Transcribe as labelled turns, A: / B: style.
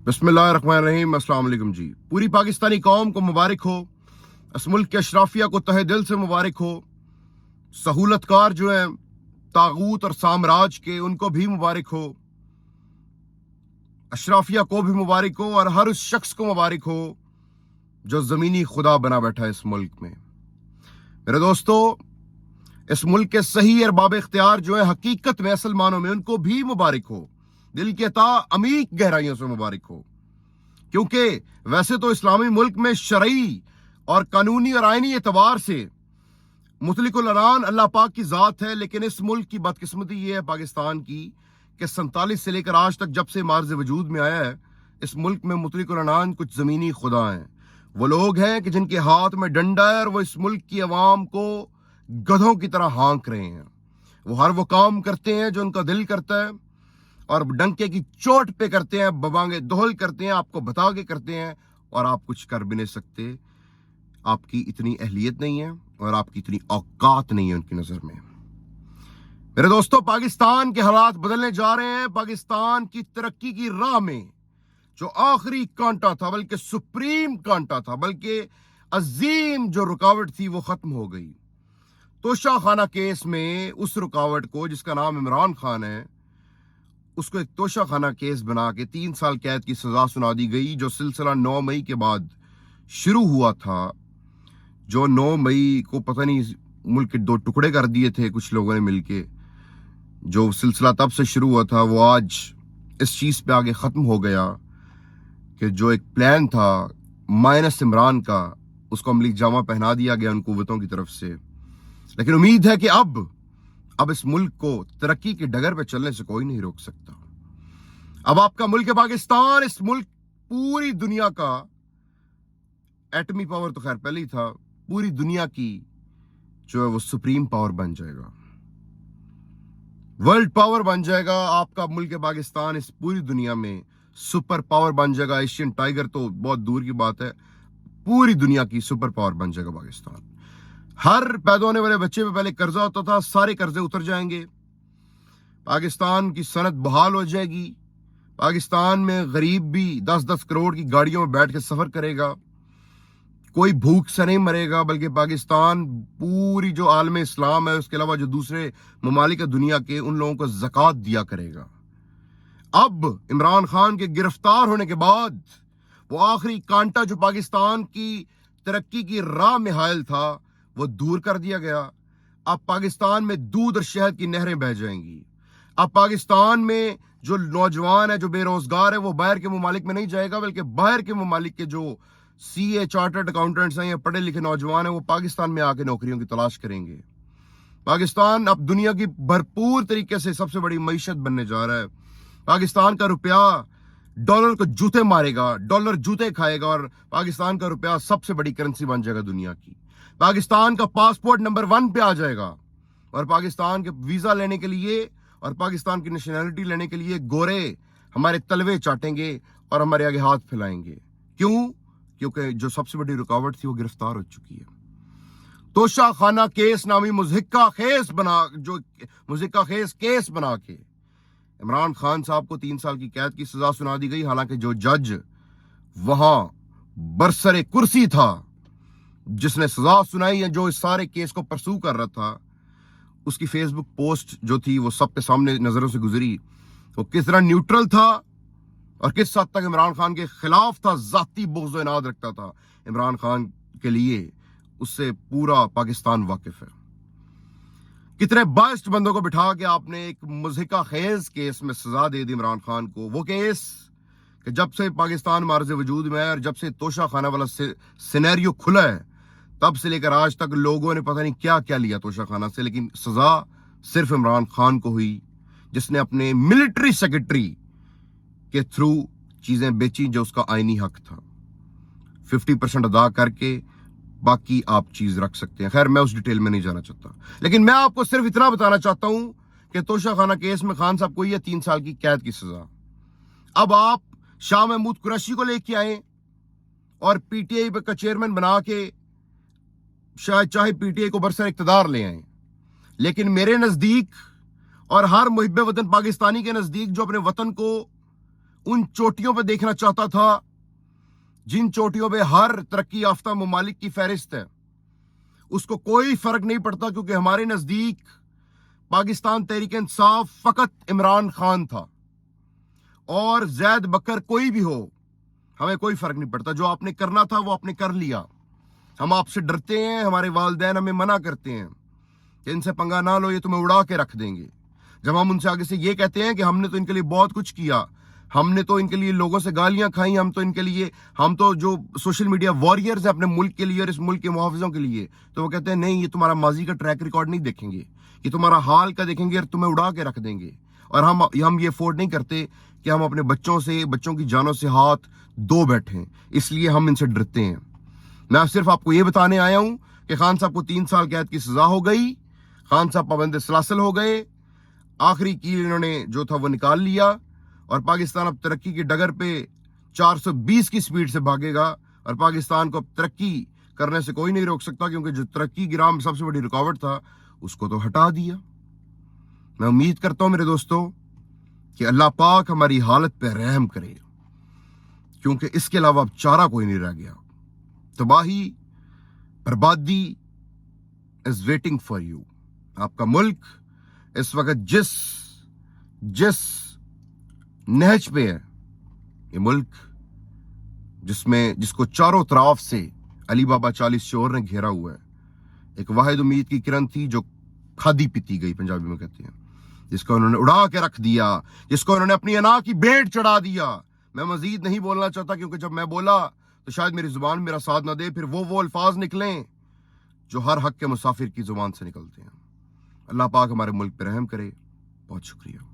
A: बिस्मिल्लाहिर्रहमानिर्रहीम। अस्सलाम वालेकुम जी। पूरी पाकिस्तानी कौम को मुबारक हो। इस मुल्क के अशराफिया को तहे दिल से मुबारक हो। सहूलतकार जो हैं तागूत और साम्राज्य के, उनको भी मुबारक हो। अशराफिया को भी मुबारक हो और हर उस शख्स को मुबारक हो जो ज़मीनी खुदा बना बैठा है इस मुल्क में। मेरे दोस्तों, इस मुल्क के सही अरबाब इख्तियार जो है हकीकत में असल मानों में, उनको भी मुबारक हो। दिल की अता अमीक गहराइयों से मुबारक हो। क्योंकि वैसे तो इस्लामी मुल्क में शरई और कानूनी और आईनी एतबार से मुतलिकुल अनान अल्लाह पाक की ज़ात है, लेकिन इस मुल्क की बदकिस्मती ये है पाकिस्तान की कि 47 से लेकर आज तक जब से मार्ज़ वजूद में आया है, इस मुल्क में मुतलिकुल अनान कुछ ज़मीनी खुदा हैं। वो लोग हैं कि जिनके हाथ में डंडा है और वो इस मुल्क की अवाम को गधों की तरह हाँक रहे हैं। वो हर वो काम करते हैं जो उनका दिल करता है और डंके की चोट पे करते हैं, बबांगे दोहल करते हैं, आपको बता के करते हैं और आप कुछ कर भी नहीं सकते। आपकी इतनी अहलियत नहीं है और आपकी इतनी औकात नहीं है उनकी नजर में। मेरे दोस्तों, पाकिस्तान के हालात बदलने जा रहे हैं। पाकिस्तान की तरक्की की राह में जो आखिरी कांटा था, बल्कि सुप्रीम कांटा था, बल्कि अजीम जो रुकावट थी, वो खत्म हो गई। तोशा खाना केस में उस रुकावट को, जिसका नाम इमरान खान है, उसको एक तोशा खाना केस बना के 3 साल कैद की सजा सुना दी गई। जो सिलसिला 9 मई के बाद शुरू हुआ था, जो 9 मई को पता नहीं मुल्क के 2 टुकड़े कर दिए थे कुछ लोगों ने मिलके, जो सिलसिला तब से शुरू हुआ था, वो आज इस चीज पे आगे खत्म हो गया कि जो एक प्लान था माइनस इमरान का, उसको अमली जामा पहना दिया गया उन कुव्वतों की तरफ से। लेकिन उम्मीद है कि अब इस मुल्क को तरक्की की डगर पे चलने से कोई नहीं रोक सकता। अब आपका मुल्क है पाकिस्तान, इस मुल्क पूरी दुनिया का एटमी पावर तो खैर पहले ही था, पूरी दुनिया की जो है वो सुप्रीम पावर बन जाएगा, वर्ल्ड पावर बन जाएगा। आपका मुल्क है पाकिस्तान इस पूरी दुनिया में सुपर पावर बन जाएगा। एशियन टाइगर तो बहुत दूर की बात है, पूरी दुनिया की सुपर पावर बन जाएगा पाकिस्तान। हर पैदा होने वाले बच्चे पे पहले कर्जा होता था, सारे कर्जे उतर जाएंगे। पाकिस्तान की सनत बहाल हो जाएगी। पाकिस्तान में गरीब भी 10-10 करोड़ की गाड़ियों में बैठ के सफर करेगा। कोई भूख से नहीं मरेगा, बल्कि पाकिस्तान पूरी जो आलम इस्लाम है, उसके अलावा जो दूसरे ममालिक है दुनिया के, उन लोगों को ज़कात दिया करेगा। अब इमरान खान के गिरफ्तार होने के बाद वो आखिरी कांटा जो पाकिस्तान की तरक्की की राह में हायल था, वो दूर कर दिया गया। अब पाकिस्तान में दूध और शहद की नहरें बह जाएंगी। अब पाकिस्तान में जो नौजवान है, जो बेरोजगार है, वो बाहर के ममालिक में नहीं जाएगा, बल्कि बाहर के ममालिक के जो सीए, चार्टर्ड अकाउंटेंट्स हैं या पढ़े लिखे नौजवान हैं, वो पाकिस्तान में आके नौकरियों की तलाश करेंगे। पाकिस्तान अब दुनिया की भरपूर तरीके से सबसे बड़ी मईशत बनने जा रहा है। पाकिस्तान का रुपया डॉलर को जूते मारेगा, डॉलर जूते खाएगा और पाकिस्तान का रुपया सबसे बड़ी करेंसी बन जाएगा दुनिया की। पाकिस्तान का पासपोर्ट नंबर 1 पे आ जाएगा और पाकिस्तान के वीजा लेने के लिए और पाकिस्तान की नेशनैलिटी लेने के लिए गोरे हमारे तलवे चाटेंगे और हमारे आगे हाथ फैलाएंगे। क्यों? क्योंकि जो सबसे बड़ी रुकावट थी वो गिरफ्तार हो चुकी है। तोशा खाना केस नामी मुज़हिक्का खेस केस बना के इमरान खान साहब को 3 साल की कैद की सजा सुना दी गई। हालांकि जो जज वहां बरसरे कुर्सी था, जिसने सजा सुनाई है, जो इस सारे केस को परसू कर रहा था, उसकी फेसबुक पोस्ट जो थी वो सबके सामने नजरों से गुजरी। वो किस तरह न्यूट्रल था और किस हद तक इमरान खान के खिलाफ था, जाती बुग़्ज़ व इनाद रखता था इमरान खान के लिए, उससे पूरा पाकिस्तान वाकिफ है। कितने बाइस्ड बंदों को बिठा के आपने एक मुज़हिक्का खेज केस में सजा दे दी इमरान खान को। वो केस कि जब से पाकिस्तान मार्ज़ वजूद में है और जब से तोशा खाना वाला सिनेरियो खुला है, तब से लेकर आज तक लोगों ने पता नहीं क्या क्या लिया तोशा खाना से, लेकिन सजा सिर्फ इमरान खान को हुई, जिसने अपने मिलिट्री सेक्रेटरी के थ्रू चीजें बेची जो उसका आईनी हक था। 50% अदा करके बाकी आप चीज रख सकते हैं। खैर, मैं उस डिटेल में नहीं जाना चाहता, लेकिन मैं आपको सिर्फ इतना बताना चाहता हूं कि तोशा खाना केस में खान साहब को ये 3 साल की कैद की सजा। अब आप शाह महमूद कुरैशी को लेके आए और पीटीआई का चेयरमैन बना के शायद चाहे पीटीआई को बरसर इक़्तिदार ले आए, लेकिन मेरे नजदीक और हर मुहिब्बे वतन पाकिस्तानी के नजदीक जो अपने वतन को उन चोटियों पे देखना चाहता था जिन चोटियों पे हर तरक्की याफ्ता ममालिक की फहरिस्त है। उसको कोई फर्क नहीं पड़ता, क्योंकि हमारे नजदीक पाकिस्तान तहरीक इंसाफ फकत इमरान खान था, और जैद बकर कोई भी हो, हमें कोई फर्क नहीं पड़ता। जो आपने करना था वो आपने कर लिया। हम आपसे डरते हैं, हमारे वालिदैन हमें मना करते हैं कि इनसे पंगा ना लो, ये तुम्हें उड़ा के रख देंगे। जब हम उनसे आगे से ये कहते हैं कि हमने तो इनके लिए बहुत कुछ किया, हमने तो इनके लिए लोगों से गालियां खाई, हम तो जो सोशल मीडिया वॉरियर्स हैं अपने मुल्क के लिए और इस मुल्क के मुहाफिजों के लिए, तो वो कहते हैं नहीं, ये तुम्हारा माजी का ट्रैक रिकॉर्ड नहीं देखेंगे, ये तुम्हारा हाल का देखेंगे और तुम्हें उड़ा के रख देंगे। और हम ये अफोर्ड नहीं करते कि हम अपने बच्चों की जानों से हाथ धो बैठें, इसलिए हम इनसे डरते हैं। मैं सिर्फ आपको ये बताने आया हूं कि खान साहब को 3 साल कैद की सजा हो गई, खान साहब पाबंद सलासल हो गए, आखिरी कील इन्होंने जो था वो निकाल लिया, और पाकिस्तान अब तरक्की की डगर पे 420 की स्पीड से भागेगा, और पाकिस्तान को अब तरक्की करने से कोई नहीं रोक सकता, क्योंकि जो तरक्की की राह में सबसे बड़ी रुकावट था उसको तो हटा दिया। मैं उम्मीद करता हूं मेरे दोस्तों कि अल्लाह पाक हमारी हालत पे रहम करे, क्योंकि इसके अलावा अब चारा कोई नहीं रह गया। तबाही, बर्बादी इज वेटिंग फॉर यू। आपका मुल्क इस वक्त जिस नहज पे है, ये मुल्क जिसको चारों तरफ से अली बाबा 40 चोर ने घेरा हुआ है, एक वाहिद उम्मीद की किरण थी जो खादी पीती गई, पंजाबी में कहते हैं, जिसको उन्होंने उड़ा के रख दिया, जिसको उन्होंने अपनी अना की भेंट चढ़ा दिया। मैं मजीद नहीं बोलना चाहता, क्योंकि जब मैं बोला तो शायद मेरी जुबान मेरा साथ ना दे, फिर वो अल्फाज निकलें जो हर हक के मुसाफिर की जुबान से निकलते हैं। अल्लाह पाक हमारे मुल्क पे रहम करे। बहुत शुक्रिया।